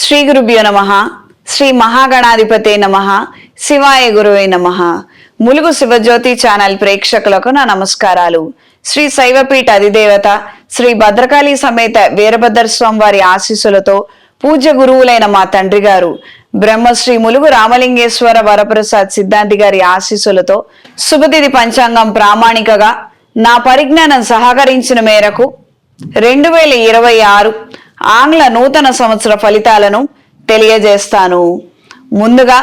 శ్రీ గురుభ్యో నమః. శ్రీ మహాగణాధిపతే నమః. శివాయ గురువే నమః. ములుగు శివజ్యోతి ఛానల్ ప్రేక్షకులకు నా నమస్కారాలు. శ్రీ శైవపీఠ అధిదేవత శ్రీ భద్రకాళి సమేత వీరభద్ర స్వామి వారి ఆశీస్సులతో పూజ్య గురువులైన మా తండ్రి గారు బ్రహ్మశ్రీ ములుగు రామలింగేశ్వర వరప్రసాద్ సిద్ధాంతి గారి ఆశీస్సులతో శుభతిథి పంచాంగం ప్రామాణికగా నా పరిజ్ఞానం సహకరించిన మేరకు 2026 ఆంగ్ల నూతన సంవత్సర ఫలితాలను తెలియజేస్తాను. ముందుగా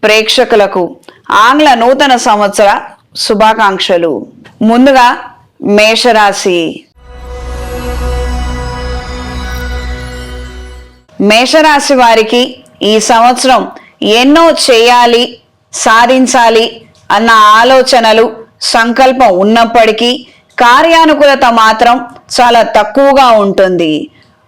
ప్రేక్షకులకు ఆంగ్ల నూతన సంవత్సర శుభాకాంక్షలు. ముందుగా మేషరాశి. మేషరాశి వారికి ఈ సంవత్సరం ఎన్నో చేయాలి, సాధించాలి అన్న ఆలోచనలు, సంకల్పం ఉన్నప్పటికీ కార్యానుకూలత మాత్రం చాలా తక్కువగా ఉంటుంది.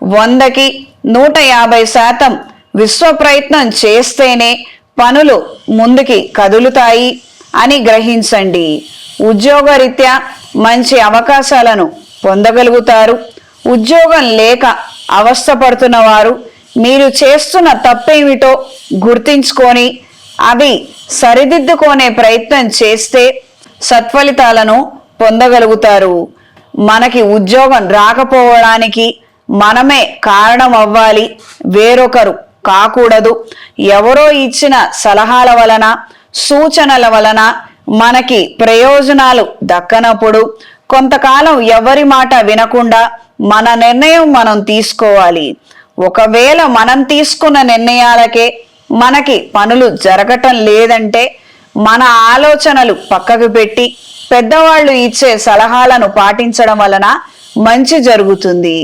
100కి 150% విశ్వ ప్రయత్నం చేస్తేనే పనులు ముందుకి కదులుతాయి అని గ్రహించండి. ఉద్యోగరీత్యా మంచి అవకాశాలను పొందగలుగుతారు. ఉద్యోగం లేక అవస్థపడుతున్న వారు మీరు చేస్తున్న తప్పేమిటో గుర్తించుకొని అవి సరిదిద్దుకునే ప్రయత్నం చేస్తే సత్ఫలితాలను పొందగలుగుతారు. మనకి ఉద్యోగం రాకపోవడానికి మనమే కారణం అవ్వాలి, వేరొకరు కాకూడదు. ఎవరో ఇచ్చిన సలహాల వలన, సూచనల వలన మనకి ప్రయోజనాలు దక్కనప్పుడు కొంతకాలం ఎవరి మాట వినకుండా మన నిర్ణయం మనం తీసుకోవాలి. ఒకవేళ మనం తీసుకున్న నిర్ణయాలకే మనకి పనులు జరగటం లేదంటే మన ఆలోచనలు పక్కకు పెట్టి పెద్దవాళ్ళు ఇచ్చే సలహాలను పాటించడం వలన మంచి జరుగుతుంది.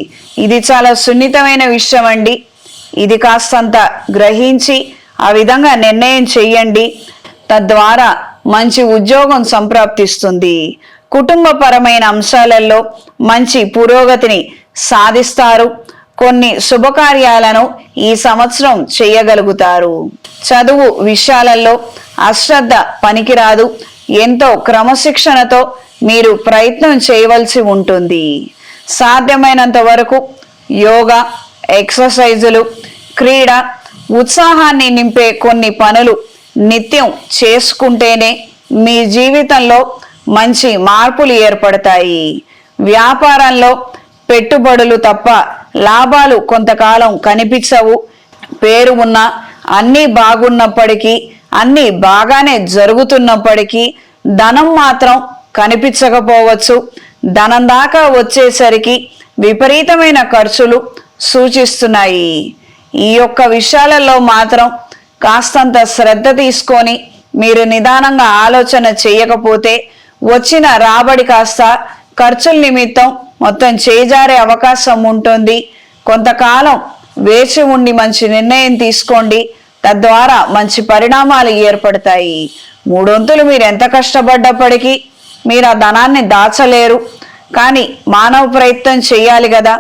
ఇది చాలా సున్నితమైన విషయం అండి. ఇది కాస్తంత గ్రహించి ఆ విధంగా నిర్ణయం చెయ్యండి. తద్వారా మంచి ఉద్యోగం సంప్రాప్తిస్తుంది. కుటుంబపరమైన అంశాలలో మంచి పురోగతిని సాధిస్తారు. కొన్ని శుభకార్యాలను ఈ సంవత్సరం చేయగలుగుతారు. చదువు విషయాలలో అశ్రద్ధ పనికిరాదు. ఎంతో క్రమశిక్షణతో మీరు ప్రయత్నం చేయవలసి ఉంటుంది. సాధ్యమైనంత వరకు యోగా, ఎక్సర్సైజులు, క్రీడ, ఉత్సాహాన్ని నింపే కొన్ని పనులు నిత్యం చేసుకుంటేనే మీ జీవితంలో మంచి మార్పులు ఏర్పడతాయి. వ్యాపారంలో పెట్టుబడులు తప్ప లాభాలు కొంతకాలం కనిపించవు. పేరు ఉన్న అన్నీ బాగున్నప్పటికీ, అన్నీ బాగానే జరుగుతున్నప్పటికీ ధనం మాత్రం కనిపించకపోవచ్చు. ధనం దాకా వచ్చేసరికి విపరీతమైన ఖర్చులు సూచిస్తున్నాయి. ఈ యొక్క విషయాలలో మాత్రం కాస్తంత శ్రద్ధ తీసుకొని మీరు నిదానంగా ఆలోచన చేయకపోతే వచ్చిన రాబడి కాస్త ఖర్చుల నిమిత్తం మొత్తం చేజారే అవకాశం ఉంటుంది. కొంతకాలం వేచి ఉండి మంచి నిర్ణయం తీసుకోండి. తద్వారా మంచి పరిణామాలు ఏర్పడతాయి. 3 వంతులు మీరు ఎంత కష్టపడ్డప్పటికీ మీరు ఆ ధనాన్ని దాచలేరు. కానీ మానవ ప్రయత్నం చేయాలి కదా,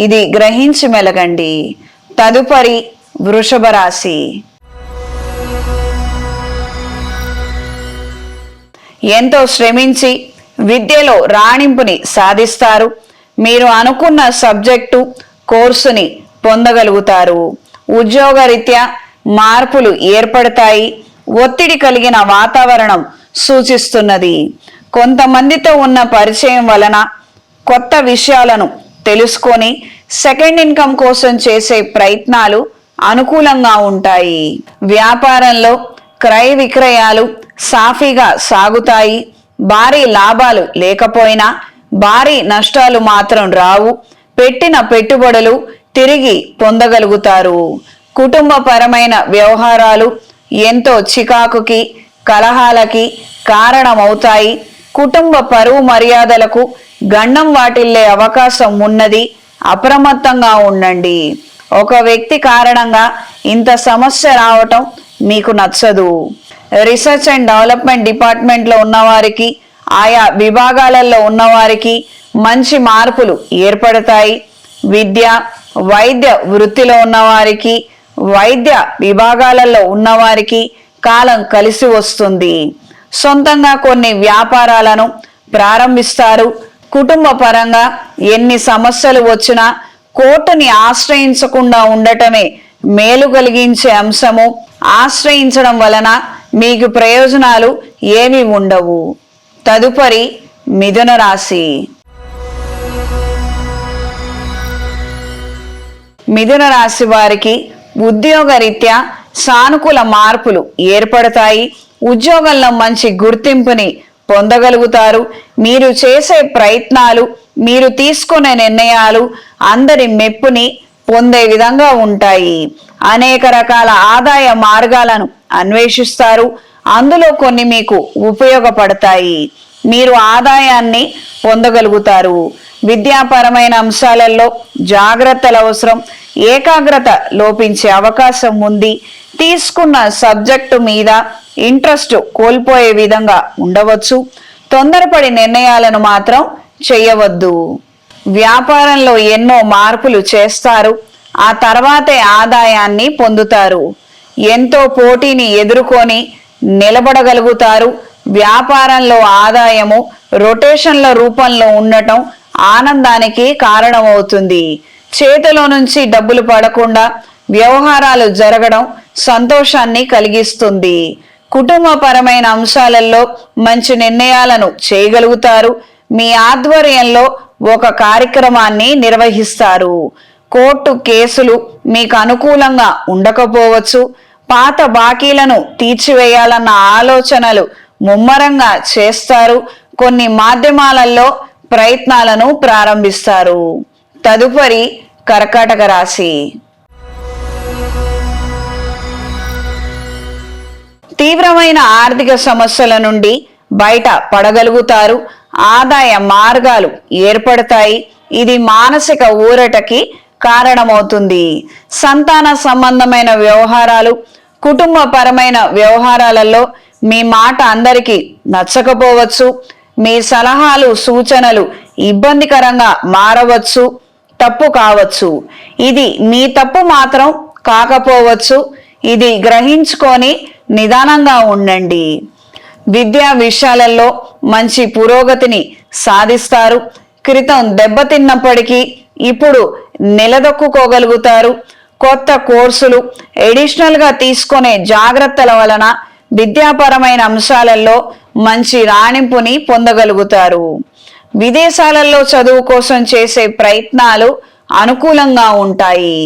ఇది గ్రహించి మెలగండి. తదుపరి వృషభ రాశి. ఎంతో శ్రమించి విద్యలో రాణింపుని సాధిస్తారు. మీరు అనుకున్న సబ్జెక్టు, కోర్సుని పొందగలుగుతారు. ఉద్యోగరీత్యా మార్పులు ఏర్పడతాయి. ఒత్తిడి కలిగిన వాతావరణం సూచిస్తున్నది. కొంతమందితో ఉన్న పరిచయం వలన కొత్త విషయాలను తెలుసుకొని సెకండ్ ఇన్కమ్ కోసం చేసే ప్రయత్నాలు అనుకూలంగా ఉంటాయి. వ్యాపారంలో క్రయ విక్రయాలు సాఫీగా సాగుతాయి. భారీ లాభాలు లేకపోయినా భారీ నష్టాలు మాత్రం రావు. పెట్టిన పెట్టుబడులు తిరిగి పొందగలుగుతారు. కుటుంబపరమైన వ్యవహారాలు ఎంతో చికాకుకి, కలహాలకి కారణమవుతాయి. కుటుంబ పరువు మర్యాదలకు గండం వాటిల్లే అవకాశం ఉన్నది. అప్రమత్తంగా ఉండండి. ఒక వ్యక్తి కారణంగా ఇంత సమస్య రావటం మీకు నచ్చదు. రీసెర్చ్ అండ్ డెవలప్మెంట్ డిపార్ట్మెంట్లో ఉన్నవారికి, ఆయా విభాగాలలో ఉన్నవారికి మంచి మార్పులు ఏర్పడతాయి. విద్య, వైద్య వృత్తిలో ఉన్నవారికి, వైద్య విభాగాలలో ఉన్నవారికి కాలం కలిసి వస్తుంది. సొంతంగా కొన్ని వ్యాపారాలను ప్రారంభిస్తారు. కుటుంబ పరంగా ఎన్ని సమస్యలు వచ్చినా కోర్టుని ఆశ్రయించకుండా ఉండటమే మేలు కలిగించే అంశము ఆశ్రయించడం వలన మీకు ప్రయోజనాలు ఏమీ ఉండవు. తదుపరి మిథున రాశి. మిథున రాశి వారికి ఉద్యోగరీత్యా సానుకూల మార్పులు ఏర్పడతాయి. ఉద్యోగంలో మంచి గుర్తింపుని పొందగలుగుతారు. మీరు చేసే ప్రయత్నాలు, మీరు తీసుకునే నిర్ణయాలు అందరి మెప్పుని పొందే విధంగా ఉంటాయి. అనేక రకాల ఆదాయ మార్గాలను అన్వేషిస్తారు. అందులో కొన్ని మీకు ఉపయోగపడతాయి. మీరు ఆదాయాన్ని పొందగలుగుతారు. విద్యాపరమైన అంశాలలో జాగ్రత్తలు అవసరం. ఏకాగ్రత లోపించే అవకాశం ఉంది. తీసుకున్న సబ్జెక్టు మీద ఇంట్రెస్ట్ కోల్పోయే విధంగా ఉండవచ్చు. తొందరపడి నిర్ణయాలను మాత్రం చేయవద్దు. వ్యాపారంలో ఎన్నో మార్పులు చేస్తారు. ఆ తర్వాతే ఆదాయాన్ని పొందుతారు. ఎంతో పోటీని ఎదుర్కొని నిలబడగలుగుతారు. వ్యాపారంలో ఆదాయము రొటేషన్ల రూపంలో ఉండటం ఆనందానికి కారణమవుతుంది. చేతిలో నుంచి డబ్బులు పడకుండా వ్యవహారాలు జరగడం సంతోషాన్ని కలిగిస్తుంది. కుటుంబపరమైన అంశాలలో మంచి నిర్ణయాలను చేయగలుగుతారు. మీ ఆధ్వర్యంలో ఒక కార్యక్రమాన్ని నిర్వహిస్తారు. కోర్టు కేసులు మీకు అనుకూలంగా ఉండకపోవచ్చు. పాత బాకీలను తీర్చివేయాలన్న ఆలోచనలు ముమ్మరంగా చేస్తారు. కొన్ని మాధ్యమాలలో ప్రయత్నాలను ప్రారంభిస్తారు. తదుపరి కర్కాటక రాశి. తీవ్రమైన ఆర్థిక సమస్యల నుండి బయట పడగలుగుతారు. ఆదాయ మార్గాలు ఏర్పడతాయి. ఇది మానసిక ఊరటకి కారణమవుతుంది. సంతాన సంబంధమైన వ్యవహారాలు, కుటుంబపరమైన వ్యవహారాలలో మీ మాట అందరికీ నచ్చకపోవచ్చు. మీ సలహాలు, సూచనలు ఇబ్బందికరంగా మారవచ్చు, తప్పు కావచ్చు. ఇది మీ తప్పు మాత్రం కాకపోవచ్చు. ఇది గ్రహించుకొని నిదానంగా ఉండండి. విద్యా విషయాలలో మంచి పురోగతిని సాధిస్తారు. క్రితం దెబ్బతిన్నప్పటికీ ఇప్పుడు నిలదొక్కుకోగలుగుతారు. కొత్త కోర్సులు, ఎడిషనల్గా తీసుకునే జాగ్రత్తల వలన విద్యాపరమైన అంశాలలో మంచి రాణింపుని పొందగలుగుతారు. విదేశాలలో చదువు కోసం చేసే ప్రయత్నాలు అనుకూలంగా ఉంటాయి.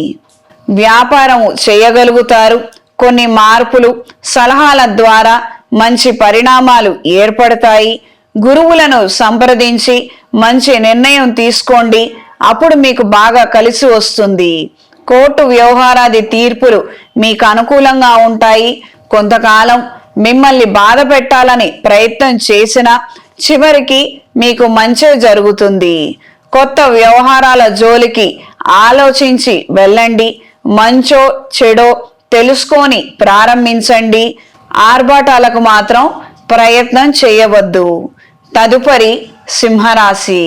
వ్యాపారం చేయగలుగుతారు. కొన్ని మార్పులు, సలహాల ద్వారా మంచి పరిణామాలు ఏర్పడతాయి. గురువులను సంప్రదించి మంచి నిర్ణయం తీసుకోండి. అప్పుడు మీకు బాగా కలిసి వస్తుంది. కోర్టు వ్యవహారాది తీర్పులు మీకు అనుకూలంగా ఉంటాయి. కొంతకాలం మిమ్మల్ని బాధ పెట్టాలని ప్రయత్నం చేసినా చివరికి మీకు మంచే జరుగుతుంది. కొత్త వ్యవహారాల జోలికి ఆలోచించి వెళ్ళండి. మంచో చెడో తెలుసుకొని ప్రారంభించండి. ఆర్భాటాలకు మాత్రం ప్రయత్నం చేయవద్దు. తదుపరి సింహరాశి.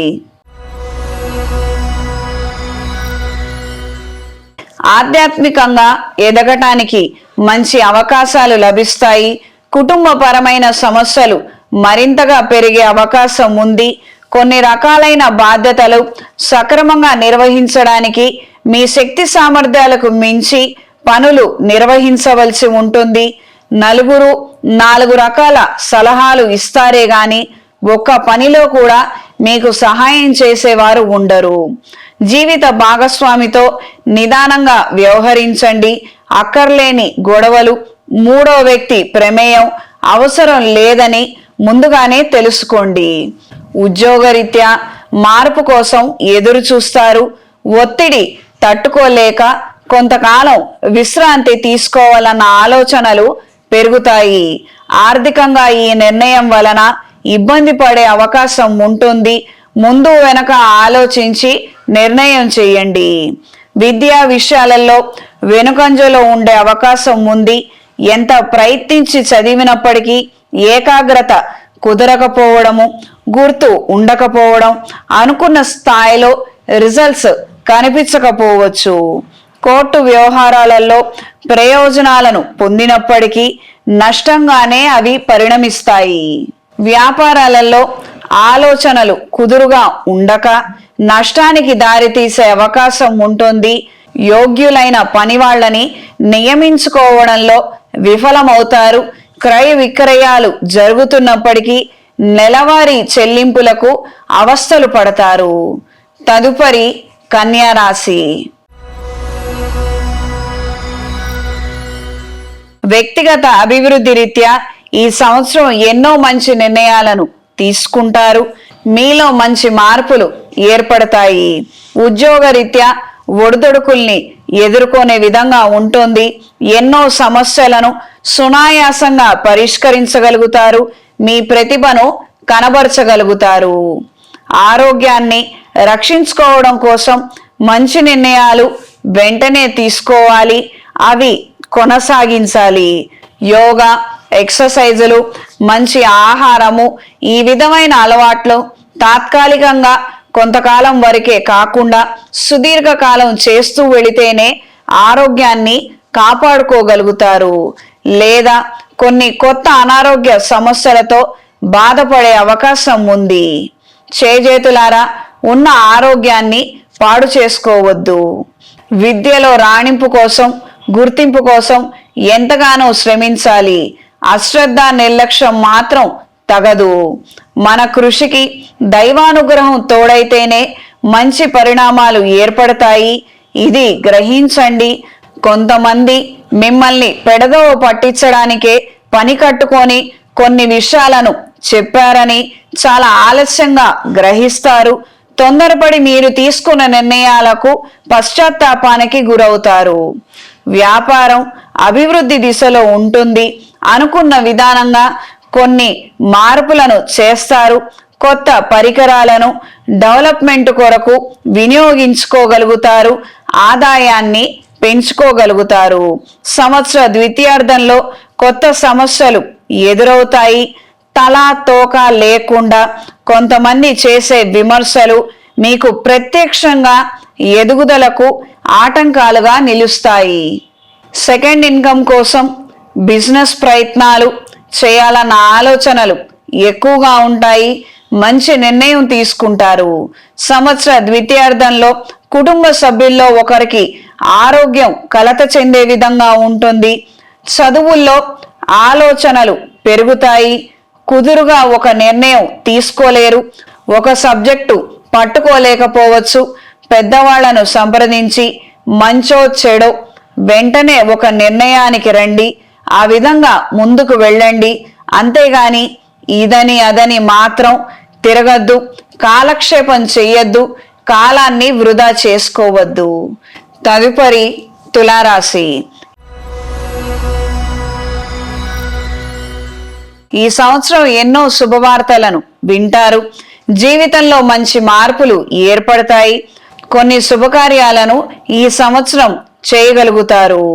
ఆధ్యాత్మికంగా ఎదగటానికి మంచి అవకాశాలు లభిస్తాయి. కుటుంబపరమైన సమస్యలు మరింతగా పెరిగే అవకాశం ఉంది. కొన్ని రకాలైన బాధ్యతలు సక్రమంగా నిర్వహించడానికి మీ శక్తి సామర్థ్యాలకు మించి పనులు నిర్వహించవలసి ఉంటుంది. నలుగురు 4 రకాల సలహాలు ఇస్తారే గాని ఒక్క పనిలో కూడా మీకు సహాయం చేసేవారు ఉండరు. జీవిత భాగస్వామితో నిదానంగా వ్యవహరించండి. అక్కర్లేని గొడవలు, మూడో వ్యక్తి ప్రమేయం అవసరం లేదని ముందుగానే తెలుసుకోండి. ఉద్యోగరీత్యా మార్పు కోసం ఎదురు చూస్తారు. ఒత్తిడి తట్టుకోలేక కొంతకాలం విశ్రాంతి తీసుకోవాలన్న ఆలోచనలు పెరుగుతాయి. ఆర్థికంగా ఈ నిర్ణయం వలన ఇబ్బంది పడే అవకాశం ఉంటుంది. ముందు వెనక ఆలోచించి నిర్ణయం చేయండి. విద్యా విషయాలలో వెనుకంజలో ఉండే అవకాశం ఉంది. ఎంత ప్రయత్నించి చదివినప్పటికీ ఏకాగ్రత కుదరకపోవడము, గుర్తు ఉండకపోవడం, అనుకున్న స్థాయిలో రిజల్ట్స్ కనిపించకపోవచ్చు. కోర్టు వ్యవహారాలలో ప్రయోజనాలను పొందినప్పటికీ నష్టంగానే అవి పరిణమిస్తాయి. వ్యాపారాలలో ఆలోచనలు కుదురుగా ఉండక నష్టానికి దారితీసే అవకాశం ఉంటుంది. యోగ్యులైన పనివాళ్లని నియమించుకోవడంలో విఫలమవుతారు. క్రయ విక్రయాలు జరుగుతున్నప్పటికీ నెలవారీ చెల్లింపులకు అవస్థలు పడతారు. తదుపరి కన్యా రాశి. వ్యక్తిగత అభివృద్ధి రీత్యా ఈ సంవత్సరం ఎన్నో మంచి నిర్ణయాలను తీసుకుంటారు. మీలో మంచి మార్పులు ఏర్పడతాయి. ఉద్యోగ రీత్యా ఒడిదొడుకుల్ని ఎదుర్కొనే విధంగా ఉంటుంది. ఎన్నో సమస్యలను సునాయాసంగా పరిష్కరించగలుగుతారు. మీ ప్రతిభను కనబరచగలుగుతారు. ఆరోగ్యాన్ని రక్షించుకోవడం కోసం మంచి నిర్ణయాలు వెంటనే తీసుకోవాలి. అవి కొనసాగించాలి. యోగా, ఎక్సర్సైజులు, మంచి ఆహారము, ఈ విధమైన అలవాట్లు తాత్కాలికంగా కొంతకాలం వరకే కాకుండా సుదీర్ఘకాలం చేస్తూ వెళితేనే ఆరోగ్యాన్ని కాపాడుకోగలుగుతారు. లేదా కొన్ని కొత్త అనారోగ్య సమస్యలతో బాధపడే అవకాశం ఉంది. చేజేతులారా ఉన్న ఆరోగ్యాన్ని పాడు చేసుకోవద్దు. విద్యలో రాణింపు కోసం, గుర్తింపు కోసం ఎంతగానో శ్రమించాలి. అశ్రద్ధ, నిర్లక్ష్యం మాత్రం తగదు. మన కృషికి దైవానుగ్రహం తోడైతేనే మంచి పరిణామాలు ఏర్పడతాయి. ఇది గ్రహించండి. కొంతమంది మిమ్మల్ని పెడదోవ పట్టించడానికే పని కట్టుకొని కొన్ని విషయాలను చెప్పారని చాలా ఆలస్యంగా గ్రహిస్తారు. తొందరపడి మీరు తీసుకున్న నిర్ణయాలకు పశ్చాత్తాపానికి గురవుతారు. వ్యాపారం అభివృద్ధి దిశలో ఉంటుంది. అనుకున్న విధానంగా కొన్ని మార్పులను చేస్తారు. కొత్త పరికరాలను డెవలప్మెంట్ కొరకు వినియోగించుకోగలుగుతారు. ఆదాయాన్ని పెంచుకోగలుగుతారు. సంవత్సర ద్వితీయార్థంలో కొత్త సమస్యలు ఎదురవుతాయి. తలా తోక లేకుండా కొంతమంది చేసే విమర్శలు మీకు ప్రత్యక్షంగా ఎదుగుదలకు ఆటంకాలుగా నిలుస్తాయి. సెకండ్ ఇన్కమ్ కోసం బిజినెస్ ప్రయత్నాలు చేయాలన్న ఆలోచనలు ఎక్కువగా ఉంటాయి. మంచి నిర్ణయం తీసుకుంటారు. సంవత్సర ద్వితీయార్థంలో కుటుంబ సభ్యుల్లో ఒకరికి ఆరోగ్యం కలత చెందే విధంగా ఉంటుంది. చదువుల్లో ఆలోచనలు పెరుగుతాయి. కుదురుగా ఒక నిర్ణయం తీసుకోలేరు. ఒక సబ్జెక్టు పట్టుకోలేకపోవచ్చు. పెద్దవాళ్లను సంప్రదించి మంచో చెడో వెంటనే ఒక నిర్ణయానికి రండి. ఆ విధంగా ముందుకు వెళ్ళండి. అంతేగాని ఇదని అదని మాత్రం తిరగద్దు. కాలక్షేపం చెయ్యొద్దు. కాలాన్ని వృధా చేసుకోవద్దు. తదుపరి తులారాశి. ఈ సంవత్సరం ఎన్నో శుభవార్తలను వింటారు. జీవితంలో మంచి మార్పులు ఏర్పడతాయి. కొన్ని శుభకార్యాలను ఈ సంవత్సరం చేయగలుగుతారు.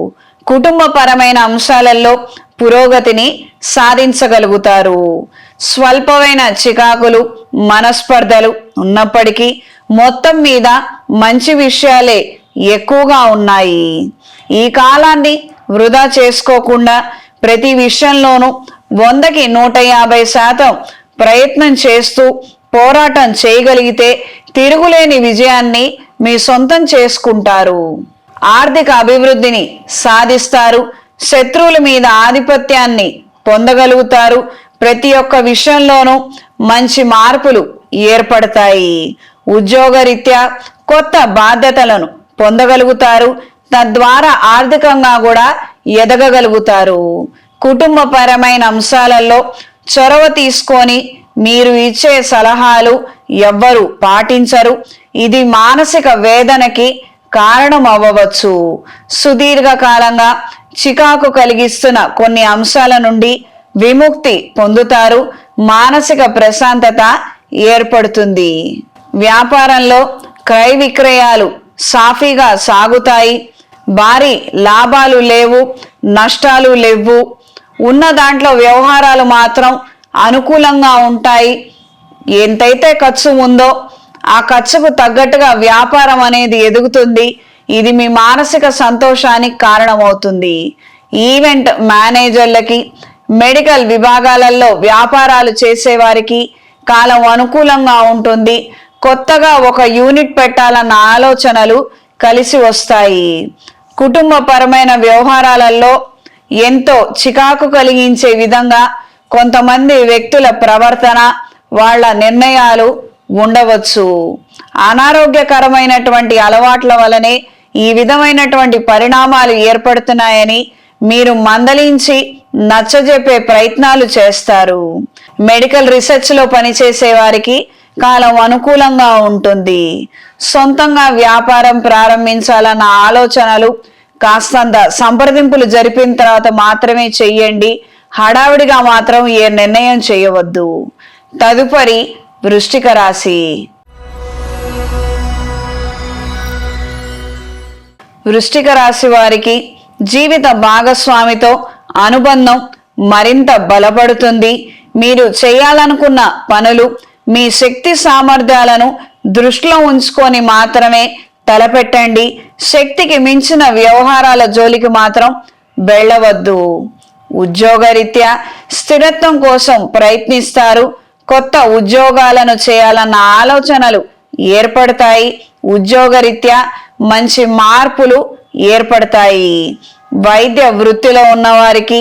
కుటుంబపరమైన అంశాలలో పురోగతిని సాధించగలుగుతారు. స్వల్పమైన చికాకులు, మనస్పర్ధలు ఉన్నప్పటికీ మొత్తం మీద మంచి విషయాలే ఎక్కువగా ఉన్నాయి. ఈ కాలాన్ని వృధా చేసుకోకుండా ప్రతి విషయంలోనూ 100కి 150% ప్రయత్నం చేస్తూ పోరాటం చేయగలిగితే తిరుగులేని విజయాన్ని మీ సొంతం చేసుకుంటారు. ఆర్థిక అభివృద్ధిని సాధిస్తారు. శత్రువుల మీద ఆధిపత్యాన్ని పొందగలుగుతారు. ప్రతి ఒక్క విషయంలోనూ మంచి మార్పులు ఏర్పడతాయి. ఉద్యోగరీత్యా కొత్త బాధ్యతలను పొందగలుగుతారు. తద్వారా ఆర్థికంగా కూడా ఎదగగలుగుతారు. కుటుంబపరమైన అంశాలలో చొరవ తీసుకొని మీరు ఇచ్చే సలహాలు ఎవ్వరూ పాటించరు. ఇది మానసిక వేదనకి కారణం అవ్వవచ్చు. సుదీర్ఘకాలంగా చికాకు కలిగిస్తున్న కొన్ని అంశాల నుండి విముక్తి పొందుతారు. మానసిక ప్రశాంతత ఏర్పడుతుంది. వ్యాపారంలో క్రయ విక్రయాలు సాఫీగా సాగుతాయి. భారీ లాభాలు లేవు, నష్టాలు లేవు. ఉన్న దాంట్లో వ్యవహారాలు మాత్రం అనుకూలంగా ఉంటాయి. ఎంతైతే ఖర్చు ఉందో ఆ ఖర్చుకు తగ్గట్టుగా వ్యాపారం అనేది ఎదుగుతుంది. ఇది మీ మానసిక సంతోషానికి కారణమవుతుంది. ఈవెంట్ మేనేజర్లకి, మెడికల్ విభాగాలలో వ్యాపారాలు చేసేవారికి కాలం అనుకూలంగా ఉంటుంది. కొత్తగా ఒక యూనిట్ పెట్టాలన్న ఆలోచనలు కలిసి వస్తాయి. కుటుంబపరమైన వ్యవహారాలలో ఎంతో చికాకు కలిగించే విధంగా కొంతమంది వ్యక్తుల ప్రవర్తన, వాళ్ళ నిర్ణయాలు ఉండవచ్చు. అనారోగ్యకరమైనటువంటి అలవాట్ల వలనే ఈ విధమైనటువంటి పరిణామాలు ఏర్పడుతున్నాయని మీరు మందలించి నచ్చజెప్పే ప్రయత్నాలు చేస్తారు. మెడికల్ రీసెర్చ్ లో పనిచేసే వారికి కాలం అనుకూలంగా ఉంటుంది. సొంతంగా వ్యాపారం ప్రారంభించాలన్న ఆలోచనలు కాస్తంత సంప్రదింపులు జరిపిన తర్వాత మాత్రమే చెయ్యండి. హడావిడిగా మాత్రం ఏ నిర్ణయం చేయవద్దు. తదుపరి వృశ్చిక రాశి. వృశ్చిక రాశి వారికి జీవిత భాగస్వామితో అనుబంధం మరింత బలపడుతుంది. మీరు చేయాలనుకున్న పనులు మీ శక్తి సామర్థ్యాలను దృష్టిలో ఉంచుకొని మాత్రమే తలపెట్టండి. శక్తికి మించిన వ్యవహారాల జోలికి మాత్రం వెళ్ళవద్దు. ఉద్యోగరీత్యా స్థిరత్వం కోసం ప్రయత్నిస్తారు. కొత్త ఉద్యోగాలను చేయాలన్న ఆలోచనలు ఏర్పడతాయి. ఉద్యోగరీత్యా మంచి మార్పులు ఏర్పడతాయి. వైద్య వృత్తిలో ఉన్నవారికి,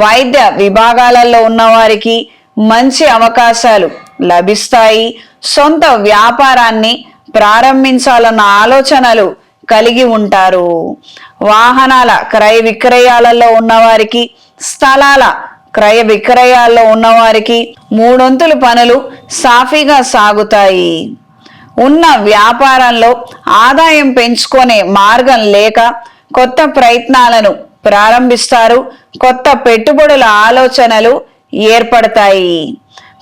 వైద్య విభాగాలలో ఉన్నవారికి మంచి అవకాశాలు లభిస్తాయి. సొంత వ్యాపారాన్ని ప్రారంభించాలన్న ఆలోచనలు కలిగి ఉంటారు. వాహనాల క్రయ విక్రయాలలో ఉన్నవారికి, స్థలాల క్రయ విక్రయాల్లో ఉన్నవారికి మూడొంతులు పనులు సాఫీగా సాగుతాయి. ఉన్న వ్యాపారంలో ఆదాయం పెంచుకునే మార్గం లేక కొత్త ప్రయత్నాలను ప్రారంభిస్తారు. కొత్త పెట్టుబడుల ఆలోచనలు ఏర్పడతాయి.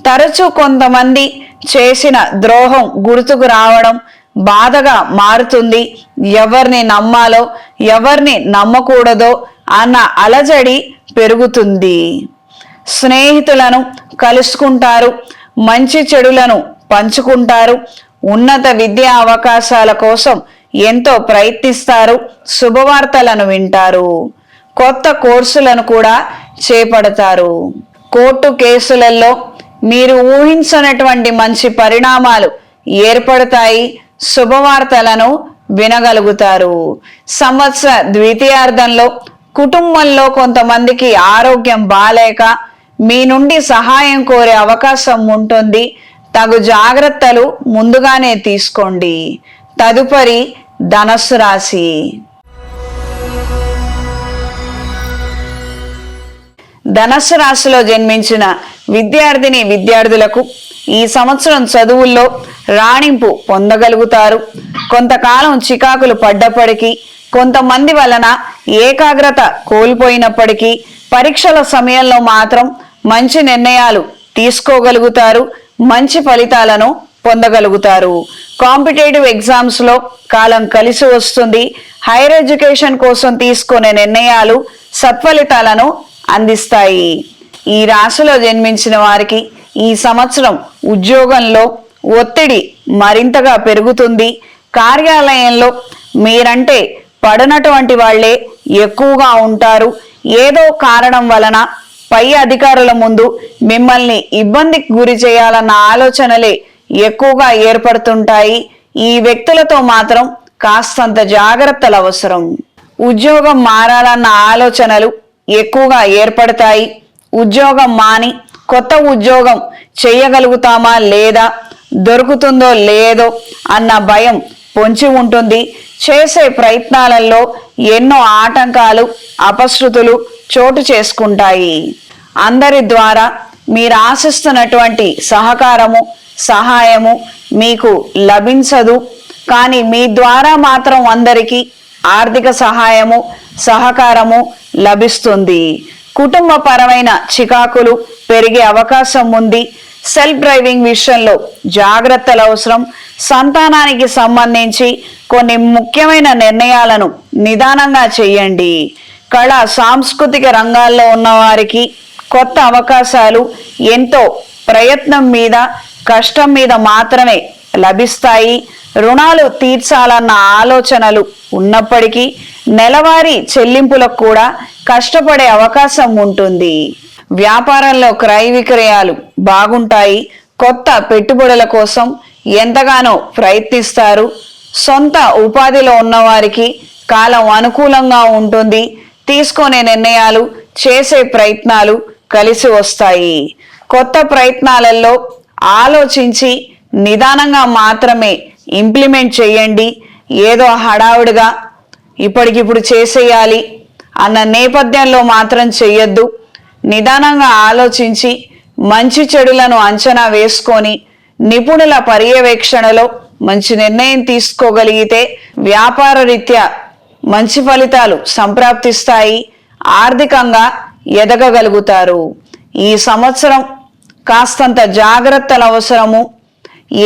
తరచూ కొంతమంది చేసిన ద్రోహం గుర్తుకు రావడం బాధగా మారుతుంది. ఎవరిని నమ్మాలో ఎవరిని నమ్మకూడదో అన్న అలజడి పెరుగుతుంది. స్నేహితులను కలుసుకుంటారు. మంచి చెడులను పంచుకుంటారు. ఉన్నత విద్యా అవకాశాల కోసం ఎంతో ప్రయత్నిస్తారు. శుభవార్తలను వింటారు. కొత్త కోర్సులను కూడా చేపడతారు. కోర్టు కేసులలో మీరు ఊహించనటువంటి మంచి పరిణామాలు ఏర్పడతాయి. శుభవార్తలను వినగలుగుతారు. సంవత్సర ద్వితీయార్థంలో కుటుంబంలో కొంతమందికి ఆరోగ్యం బాలేక మీ నుండి సహాయం కోరే అవకాశం ఉంటుంది. తగు జాగ్రత్తలు ముందుగానే తీసుకోండి. తదుపరి ధనస్సు రాశి. ధనస్సు రాశిలో జన్మించిన విద్యార్థిని విద్యార్థులకు ఈ సంవత్సరం చదువుల్లో రాణింపు పొందగలుగుతారు. కొంతకాలం చికాకులు పడ్డప్పటికీ, కొంతమంది వలన ఏకాగ్రత కోల్పోయినప్పటికీ పరీక్షల సమయంలో మాత్రం మంచి నిర్ణయాలు తీసుకోగలుగుతారు. మంచి ఫలితాలను పొందగలుగుతారు. కాంపిటేటివ్ ఎగ్జామ్స్ లో కాలం కలిసి వస్తుంది. హైయర్ ఎడ్యుకేషన్ కోసం తీసుకునే నిర్ణయాలు సత్ఫలితాలను అందిస్తాయి. ఈ రాశిలో జన్మించిన వారికి ఈ సంవత్సరం ఉద్యోగంలో ఒత్తిడి మరింతగా పెరుగుతుంది. కార్యాలయంలో మీరంటే పడనటువంటి వాళ్లే ఎక్కువగా ఉంటారు. ఏదో కారణం వలన పై అధికారుల ముందు మిమ్మల్ని ఇబ్బందికి గురి చేయాలన్న ఆలోచనలే ఎక్కువగా ఏర్పడుతుంటాయి. ఈ వ్యక్తులతో మాత్రం కాస్తంత జాగ్రత్తలు అవసరం. ఉద్యోగం మారాలన్న ఆలోచనలు ఎక్కువగా ఏర్పడతాయి. ఉద్యోగం మాని కొత్త ఉద్యోగం చేయగలుగుతామా లేదా, దొరుకుతుందో లేదో అన్న భయం పొంచి ఉంటుంది. చేసే ప్రయత్నాలలో ఎన్నో ఆటంకాలు, అపశృతులు చోటు చేసుకుంటాయి. అందరి ద్వారా మీరు ఆశిస్తున్నటువంటి సహకారము, సహాయము మీకు లభించదు. కానీ మీ ద్వారా మాత్రం అందరికీ ఆర్థిక సహాయము, సహకారము లభిస్తుంది. కుటుంబపరమైన చికాకులు పెరిగే అవకాశం ఉంది. సెల్ఫ్ డ్రైవింగ్ విషయంలో జాగ్రత్తలు అవసరం. సంతానానికి సంబంధించి కొన్ని ముఖ్యమైన నిర్ణయాలను నిదానంగా చేయండి. కళా సాంస్కృతిక రంగాల్లో ఉన్నవారికి కొత్త అవకాశాలు ఎంతో ప్రయత్నం మీద, కష్టం మీద మాత్రమే లభిస్తాయి. రుణాలు తీర్చాలన్న ఆలోచనలు ఉన్నప్పటికీ నెలవారీ చెల్లింపులకు కూడా కష్టపడే అవకాశం ఉంటుంది. వ్యాపారంలో క్రయ విక్రయాలు బాగుంటాయి. కొత్త పెట్టుబడుల కోసం ఎంతగానో ప్రయత్నిస్తారు. సొంత ఉపాధిలో ఉన్నవారికి కాలం అనుకూలంగా ఉంటుంది. తీసుకునే నిర్ణయాలు, చేసే ప్రయత్నాలు కలిసి వస్తాయి. కొత్త ప్రయత్నాలలో ఆలోచించి నిదానంగా మాత్రమే ఇంప్లిమెంట్ చేయండి. ఏదో హడావుడిగా ఇప్పటికిప్పుడు చేసేయాలి అన్న నేపథ్యంలో మాత్రం చెయ్యొద్దు. నిదానంగా ఆలోచించి మంచి చెడులను అంచనా వేసుకొని నిపుణుల పర్యవేక్షణలో మంచి నిర్ణయం తీసుకోగలిగితే వ్యాపార రీత్యా మంచి ఫలితాలు సంప్రాప్తిస్తాయి. ఆర్థికంగా ఎదగగలుగుతారు. ఈ సంవత్సరం కాస్తంత జాగ్రత్తలు అవసరము.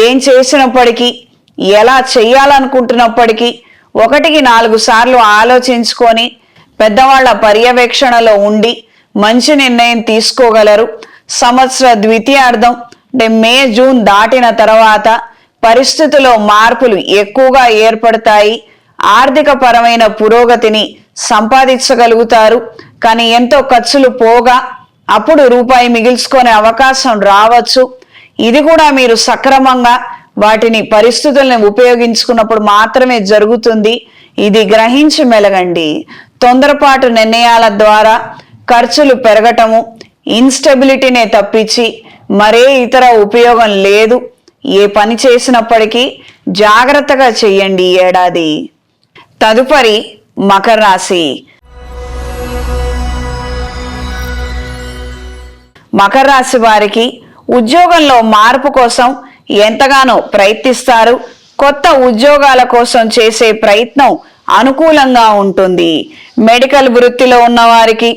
ఏం చేసినప్పటికీ, ఎలా చెయ్యాలనుకుంటున్నప్పటికీ 1-4 సార్లు ఆలోచించుకొని పెద్దవాళ్ల పర్యవేక్షణలో ఉండి మంచి నిర్ణయం తీసుకోగలరు. సంవత్సర ద్వితీయార్థం అంటే మే, జూన్ దాటిన తర్వాత పరిస్థితుల్లో మార్పులు ఎక్కువగా ఏర్పడతాయి. ఆర్థిక పరమైన పురోగతిని సంపాదించగలుగుతారు. కానీ ఎంతో ఖర్చులు పోగా అప్పుడు రూపాయి మిగిల్చుకునే అవకాశం రావచ్చు. ఇది కూడా మీరు సక్రమంగా వాటిని పరిస్థితులను ఉపయోగించుకున్నప్పుడు మాత్రమే జరుగుతుంది. ఇది గ్రహించి మెలగండి. తొందరపాటు నిర్ణయాల ద్వారా ఖర్చులు పెరగటము, ఇన్స్టెబిలిటీనే తప్పించి మరే ఇతర ఉపయోగం లేదు. ఏ పని చేసినప్పటికీ జాగ్రత్తగా చెయ్యండి ఈ ఏడాది. తదుపరి మకర రాశి. మకర రాశి వారికి ఉద్యోగంలో మార్పు కోసం ఎంతగానో ప్రయత్నిస్తారు. కొత్త ఉద్యోగాల కోసం చేసే ప్రయత్నం అనుకూలంగా ఉంటుంది. మెడికల్ వృత్తిలో ఉన్నవారికి,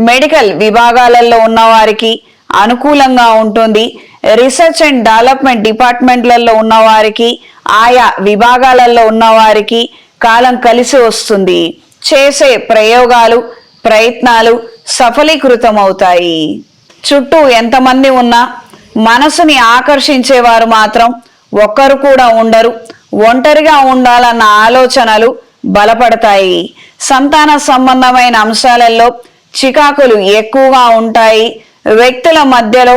మెడికల్ విభాగాలలో ఉన్నవారికి అనుకూలంగా ఉంటుంది. రీసెర్చ్ అండ్ డెవలప్మెంట్ డిపార్ట్మెంట్లలో ఉన్నవారికి, ఆయా విభాగాలలో ఉన్నవారికి కాలం కలిసి వస్తుంది. చేసే ప్రయోగాలు, ప్రయత్నాలు సఫలీకృతమవుతాయి. చుట్టూ ఎంతమంది ఉన్నా మనసుని ఆకర్షించేవారు మాత్రం ఒక్కరు కూడా ఉండరు. ఒంటరిగా ఉండాలన్న ఆలోచనలు బలపడతాయి. సంతాన సంబంధమైన అంశాలలో చికాకులు ఎక్కువగా ఉంటాయి. వ్యక్తుల మధ్యలో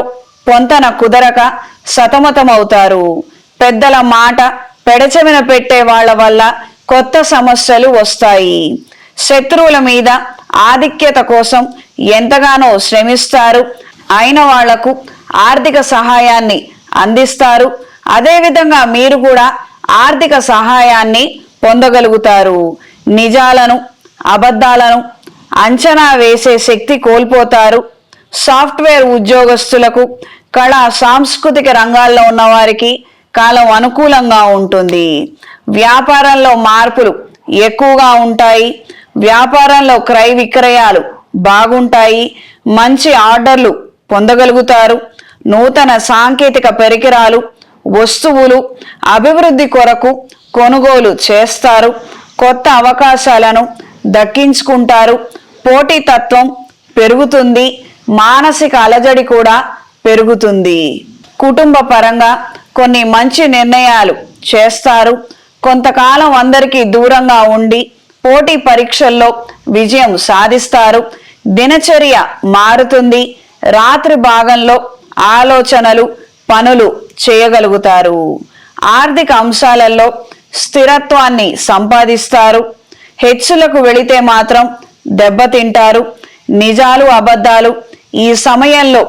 పొంతన కుదరక సతమతమవుతారు. పెద్దల మాట పెడచెవిన పెట్టే వాళ్ళ వల్ల కొత్త సమస్యలు వస్తాయి. శత్రువుల మీద ఆధిక్యత కోసం ఎంతగానో శ్రమిస్తారు. అయిన వాళ్లకు ఆర్థిక సహాయాన్ని అందిస్తారు. అదేవిధంగా మీరు కూడా ఆర్థిక సహాయాన్ని పొందగలుగుతారు. నిజాలను, అబద్ధాలను అంచనా వేసే శక్తి కోల్పోతారు. సాఫ్ట్వేర్ ఉద్యోగస్తులకు, కళా సాంస్కృతిక రంగాల్లో ఉన్నవారికి కాలం అనుకూలంగా ఉంటుంది. వ్యాపారంలో మార్పులు ఎక్కువగా ఉంటాయి. వ్యాపారంలో క్రయ విక్రయాలు బాగుంటాయి. మంచి ఆర్డర్లు పొందగలుగుతారు. నూతన సాంకేతిక పరికరాలు, వస్తువులు అభివృద్ధి కొరకు కొనుగోలు చేస్తారు. కొత్త అవకాశాలను దక్కించుకుంటారు. పోటీతత్వం పెరుగుతుంది. మానసిక అలజడి కూడా పెరుగుతుంది. కుటుంబ పరంగా కొన్ని మంచి నిర్ణయాలు చేస్తారు. కొంతకాలం అందరికీ దూరంగా ఉండి పోటీ పరీక్షల్లో విజయం సాధిస్తారు. దినచర్య మారుతుంది. రాత్రి భాగంలో ఆలోచనలు, పనులు చేయగలుగుతారు. ఆర్థిక అంశాలలో స్థిరత్వాన్ని సంపాదిస్తారు. హెచ్చులకు వెళితే మాత్రం దెబ్బతింటారు. నిజాలు, అబద్ధాలు ఈ సమయంలో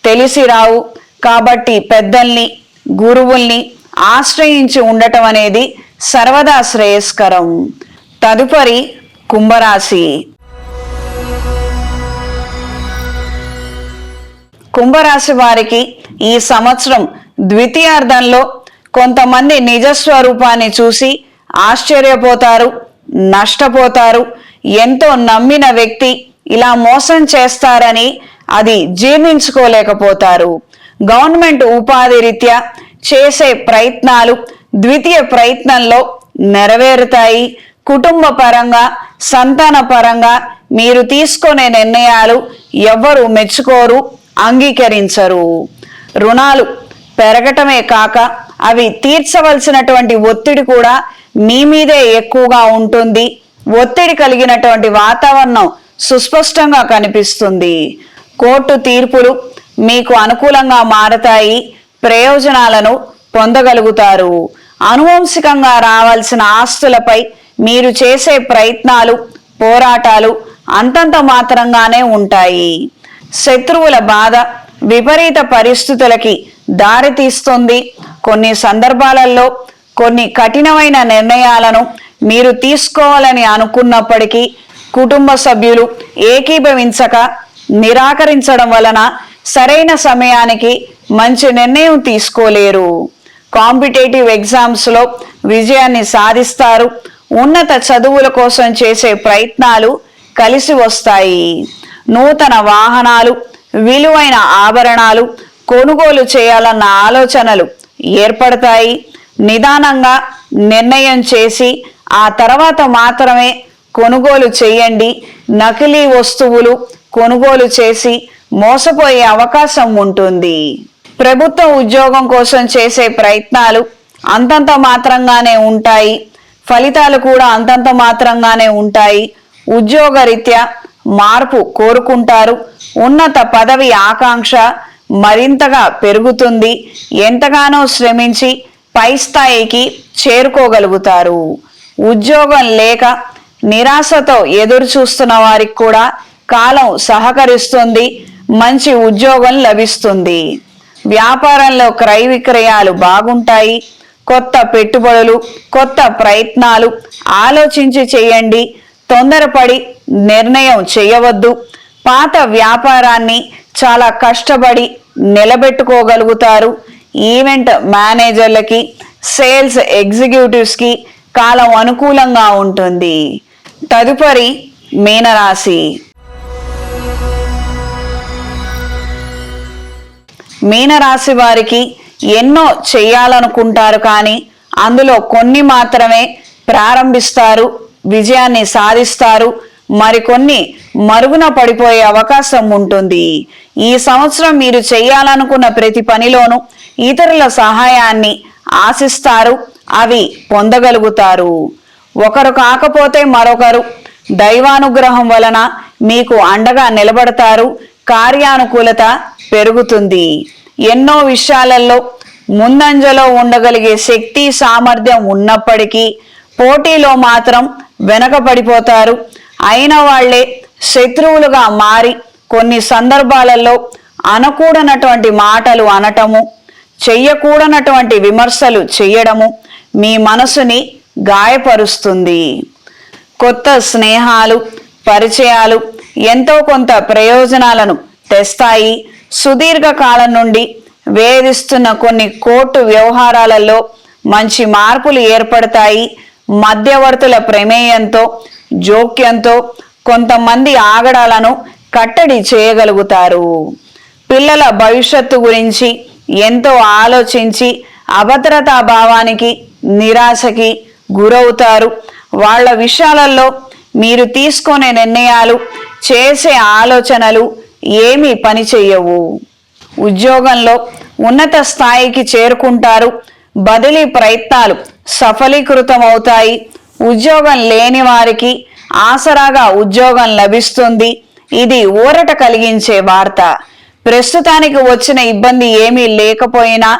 తెలిసి రావు. కాబట్టి పెద్దల్ని, గురువుల్ని ఆశ్రయించి ఉండటం అనేది సర్వదా శ్రేయస్కరం. తదుపరి కుంభరాశి. కుంభరాశి వారికి ఈ సంవత్సరం ద్వితీయార్థంలో కొంతమంది నిజస్వరూపాన్ని చూసి ఆశ్చర్యపోతారు, నష్టపోతారు. ఎంతో నమ్మిన వ్యక్తి ఇలా మోసం చేస్తారని అది జీర్ణించుకోలేకపోతారు. గవర్నమెంట్ ఉపాధి రీత్యా చేసే ప్రయత్నాలు ద్వితీయ ప్రయత్నంలో నెరవేరుతాయి. కుటుంబ పరంగా, సంతాన పరంగా మీరు తీసుకునే నిర్ణయాలు ఎవ్వరూ మెచ్చుకోరు, అంగీకరించరు. రుణాలు పెరగటమే కాక అవి తీర్చవలసినటువంటి ఒత్తిడి కూడా మీ మీదే ఎక్కువగా ఉంటుంది. ఒత్తిడి కలిగినటువంటి వాతావరణం సుస్పష్టంగా కనిపిస్తుంది. కోర్టు తీర్పులు మీకు అనుకూలంగా మారతాయి. ప్రయోజనాలను పొందగలుగుతారు. అనువంశికంగా రావాల్సిన ఆస్తులపై మీరు చేసే ప్రయత్నాలు, పోరాటాలు అంతంత మాత్రంగానే ఉంటాయి. శత్రువుల బాధ విపరీత పరిస్థితులకి దారితీస్తుంది. కొన్ని సందర్భాలలో కొన్ని కఠినమైన నిర్ణయాలను మీరు తీసుకోవాలని అనుకున్నప్పటికీ కుటుంబ సభ్యులు ఏకీభవించక నిరాకరించడం వలన సరైన సమయానికి మంచి నిర్ణయం తీసుకోలేరు. కాంపిటేటివ్ ఎగ్జామ్స్లో విజయాన్ని సాధిస్తారు. ఉన్నత చదువుల కోసం చేసే ప్రయత్నాలు కలిసి వస్తాయి. నూతన వాహనాలు, విలువైన ఆభరణాలు కొనుగోలు చేయాలన్న ఆలోచనలు ఏర్పడతాయి. నిదానంగా నిర్ణయం చేసి ఆ తర్వాత మాత్రమే కొనుగోలు చేయండి. నకిలీ వస్తువులు కొనుగోలు చేసి మోసపోయే అవకాశం ఉంటుంది. ప్రభుత్వ ఉద్యోగం కోసం చేసే ప్రయత్నాలు అంతంత మాత్రంగానే ఉంటాయి. ఫలితాలు కూడా అంతంత మాత్రంగానే ఉంటాయి. ఉద్యోగరీత్యా మార్పు కోరుకుంటారు. ఉన్నత పదవి ఆకాంక్ష మరింతగా పెరుగుతుంది. ఎంతగానో శ్రమించి పై స్థాయికి చేరుకోగలుగుతారు. ఉద్యోగం లేక నిరాశతో ఎదురు చూస్తున్న వారికి కూడా కాలం సహకరిస్తుంది. మంచి ఉద్యోగం లభిస్తుంది. వ్యాపారంలో క్రయ విక్రయాలు బాగుంటాయి. కొత్త పెట్టుబడులు, కొత్త ప్రయత్నాలు ఆలోచించి చేయండి. తొందరపడి నిర్ణయం చేయవద్దు. పాత వ్యాపారాన్ని చాలా కష్టపడి నిలబెట్టుకోగలుగుతారు. ఈవెంట్ మేనేజర్లకి, సేల్స్ ఎగ్జిక్యూటివ్స్కి కాలం అనుకూలంగా ఉంటుంది. తదుపరి మీనరాశి. మీనరాశి వారికి ఎన్నో చేయాలనుకుంటారు, కానీ అందులో కొన్ని మాత్రమే ప్రారంభిస్తారు, విజయాన్ని సాధిస్తారు. మరికొన్ని మరుగున పడిపోయే అవకాశం ఉంటుంది. ఈ సంవత్సరం మీరు చేయాలనుకున్న ప్రతి పనిలోనూ ఇతరుల సహాయాన్ని ఆశిస్తారు. అవి పొందగలుగుతారు. ఒకరు కాకపోతే మరొకరు దైవానుగ్రహం వలన మీకు అండగా నిలబడతారు. కార్యానుకూలత పెరుగుతుంది. ఎన్నో విషయాలలో ముందంజలో ఉండగలిగే శక్తి, సామర్థ్యం ఉన్నప్పటికీ పోటీలో మాత్రం వెనకపడిపోతారు. అయిన వాళ్లే శత్రువులుగా మారి కొన్ని సందర్భాలలో అనకూడనటువంటి మాటలు అనటము, చెయ్యకూడనటువంటి విమర్శలు చెయ్యడము మీ మనసుని గాయపరుస్తుంది. కొత్త స్నేహాలు, పరిచయాలు ఎంతో కొంత ప్రయోజనాలను తెస్తాయి. సుదీర్ఘ కాలం నుండి వేధిస్తున్న కొన్ని కోర్టు వ్యవహారాలలో మంచి మార్పులు ఏర్పడతాయి. మధ్యవర్తుల ప్రమేయంతో, జోక్యంతో కొంతమంది ఆగడాలను కట్టడి చేయగలుగుతారు. పిల్లల భవిష్యత్తు గురించి ఎంతో ఆలోచించి అభద్రతా భావానికి, నిరాశకి గురవుతారు. వాళ్ళ విషయాలలో మీరు తీసుకునే నిర్ణయాలు, చేసే ఆలోచనలు ఏమీ పని చెయ్యవు. ఉద్యోగంలో ఉన్నత స్థాయికి చేరుకుంటారు. బదిలీ ప్రయత్నాలు సఫలీకృతమవుతాయి. ఉద్యోగం లేని వారికి ఆసరాగా ఉద్యోగం లభిస్తుంది. ఇది ఊరట కలిగించే వార్త. ప్రస్తుతానికి వచ్చిన ఇబ్బంది ఏమీ లేకపోయినా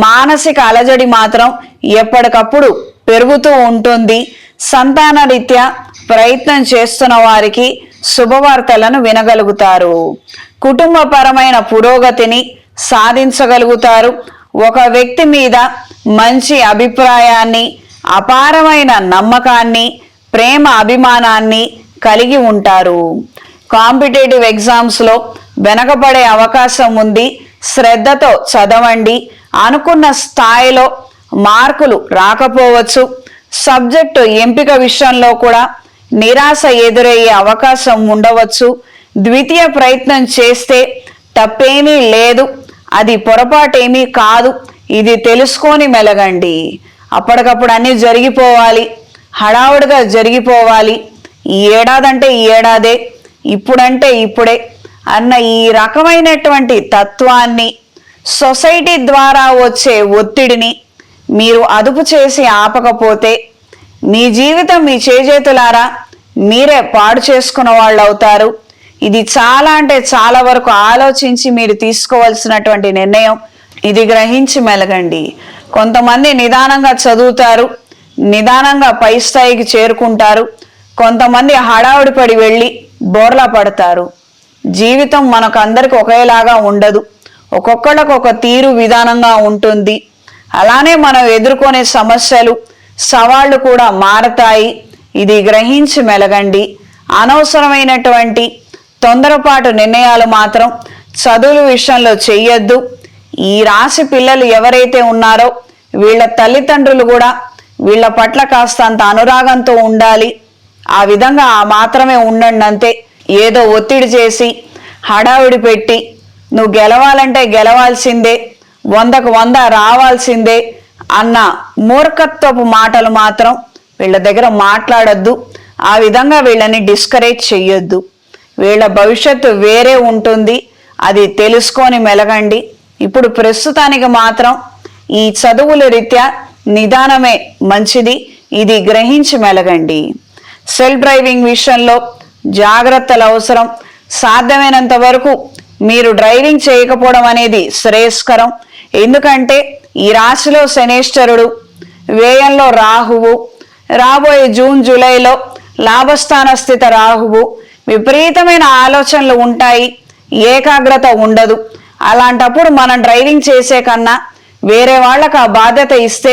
మానసిక అలజడి మాత్రం ఎప్పటికప్పుడు పెరుగుతూ ఉంటుంది. సంతాన రీత్యా ప్రయత్నం చేస్తున్న వారికి శుభవార్తలను వినగలుగుతారు. కుటుంబపరమైన పురోగతిని సాధించగలుగుతారు. ఒక వ్యక్తి మీద మంచి అభిప్రాయాన్ని, అపారమైన నమ్మకాన్ని, ప్రేమ అభిమానాన్ని కలిగి ఉంటారు. కాంపిటేటివ్ ఎగ్జామ్స్లో వెనకబడే అవకాశం ఉంది. శ్రద్ధతో చదవండి. అనుకున్న స్థాయిలో మార్కులు రాకపోవచ్చు. సబ్జెక్టు ఎంపిక విషయంలో కూడా నిరాశ ఎదురయ్యే అవకాశం ఉండవచ్చు. ద్వితీయ ప్రయత్నం చేస్తే తప్పేమీ లేదు. అది పొరపాటేమీ కాదు. ఇది తెలుసుకొని మెలగండి. అప్పటికప్పుడు అన్నీ జరిగిపోవాలి, హడావుడిగా జరిగిపోవాలి. ఈ ఏడాదంటే ఈ ఏడాదే, ఇప్పుడంటే ఇప్పుడే అన్న ఈ రకమైనటువంటి తత్వాన్ని, సొసైటీ ద్వారా వచ్చే ఒత్తిడిని మీరు అదుపు చేసి ఆపకపోతే మీ జీవితం మీ చేజేతులారా మీరే పాడు చేసుకున్న వాళ్ళు అవుతారు. ఇది చాలా అంటే చాలా వరకు ఆలోచించి మీరు తీసుకోవాల్సినటువంటి నిర్ణయం. ఇది గ్రహించి మెలగండి. కొంతమంది నిదానంగా చదువుతారు, నిదానంగా పై స్థాయికి చేరుకుంటారు. కొంతమంది హడావుడిపడి వెళ్ళి బోర్లా పడతారు. జీవితం మనకందరికి ఒకేలాగా ఉండదు. ఒక్కొక్కళ్ళకు ఒక తీరు విధానంగా ఉంటుంది. అలానే మనం ఎదుర్కొనే సమస్యలు, సవాళ్లు కూడా మారతాయి. ఇది గ్రహించి మెలగండి. అనవసరమైనటువంటి తొందరపాటు నిర్ణయాలు మాత్రం చదువుల విషయంలో చెయ్యొద్దు. ఈ రాశి పిల్లలు ఎవరైతే ఉన్నారో వీళ్ళ తల్లిదండ్రులు కూడా వీళ్ళ పట్ల కాస్తంత అనురాగంతో ఉండాలి. ఆ విధంగా మాత్రమే ఉండండి అంతే. ఏదో ఒత్తిడి చేసి హడావిడి పెట్టి నువ్వు గెలవాలంటే గెలవాల్సిందే, 100కు 100 రావాల్సిందే అన్న మూర్ఖత్వపు మాటలు మాత్రం వీళ్ళ దగ్గర మాట్లాడొద్దు. ఆ విధంగా వీళ్ళని డిస్కరేజ్ చెయ్యొద్దు. వీళ్ళ భవిష్యత్తు వేరే ఉంటుంది, అది తెలుసుకొని మెలగండి. ఇప్పుడు ప్రస్తుతానికి మాత్రం ఈ చదువుల రీత్యా నిదానమే మంచిది. ఇది గ్రహించి మెలగండి. సెల్ఫ్ డ్రైవింగ్ విషయంలో జాగ్రత్తలు అవసరం. సాధ్యమైనంత వరకు మీరు డ్రైవింగ్ చేయకపోవడం అనేది శ్రేయస్కరం. ఎందుకంటే ఈ రాశిలో శనేశ్వరుడు, వ్యయంలో రాహువు, రాబోయే జూన్ జూలైలో లాభస్థాన స్థిత రాహువు, విపరీతమైన ఆలోచనలు ఉంటాయి, ఏకాగ్రత ఉండదు. అలాంటప్పుడు మనం డ్రైవింగ్ చేసే కన్నా వేరే వాళ్ళకు ఆ బాధ్యత ఇస్తే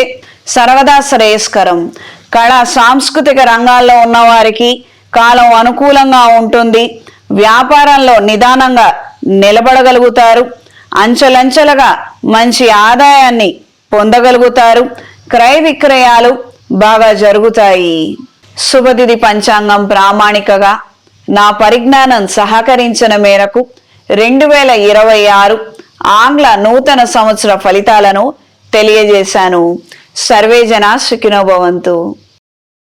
సర్వదా శ్రేయస్కరం. కళా సాంస్కృతిక రంగాల్లో ఉన్నవారికి కాలం అనుకూలంగా ఉంటుంది. వ్యాపారంలో నిదానంగా నిలబడగలుగుతారు. అంచెలంచెలుగా మంచి ఆదాయాన్ని పొందగలుగుతారు. క్రయ విక్రయాలు బాగా జరుగుతాయి. శుభతిథి పంచాంగం ప్రామాణికగా నా పరిజ్ఞానం సహకరించిన మేరకు 2026 ఆంగ్ల నూతన సంవత్సర ఫలితాలను తెలియజేశాను. సర్వే జనా సుఖినో భవంతు.